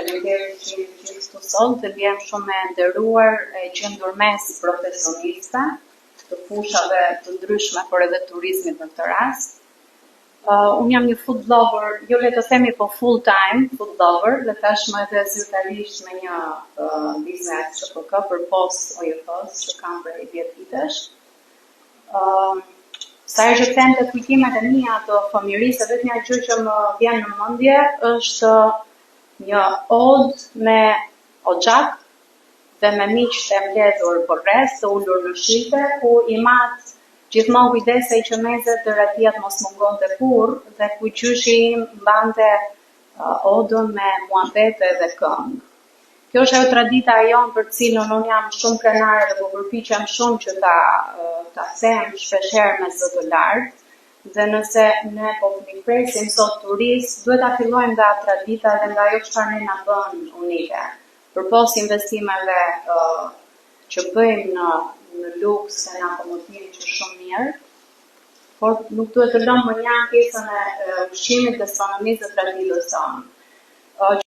Faleminderit që jeni gjithë këtu sot, të ndjem shumë e nderuar e gjendur mes profesionista të fushave të ndryshme, por edhe turizmit në këtë rast. Unë jam një food blogger, jo le të themi po full time food blogger, dhe tashmë edhe zyrtarisht me një biznes ÇPK për post OJP-s që kam për 10 vitesh. Sa herë që them të kujtimet e mia të fëmijërisë, vetëm një gjë që më vjen në mendje është një od me oxhak dhe me miq të mbledhur përreth, të ulur në shilte, ku i mat gjithmonë kujdesej që mezet dëratijat mos mungonte kurrë dhe ku gjyshi im mbante odën me muhabete dhe këngë. Kjo është ajo tradita jon për cilën unë jam shumë krenare dhe po përpiqem shumë që ta them shpeshherë me zë të lartë. Dhe nëse ne po presim sot turist, duhet ta fillojmë nga tradita dhe nga ajo çfarë ne na bën unike. Përpos investimeve që bëjmë në luks e në akomodim që shumë mirë, por nuk duhet të lëmë më një pjesën e ushqimit, gastronomisë dhe traditës tonë.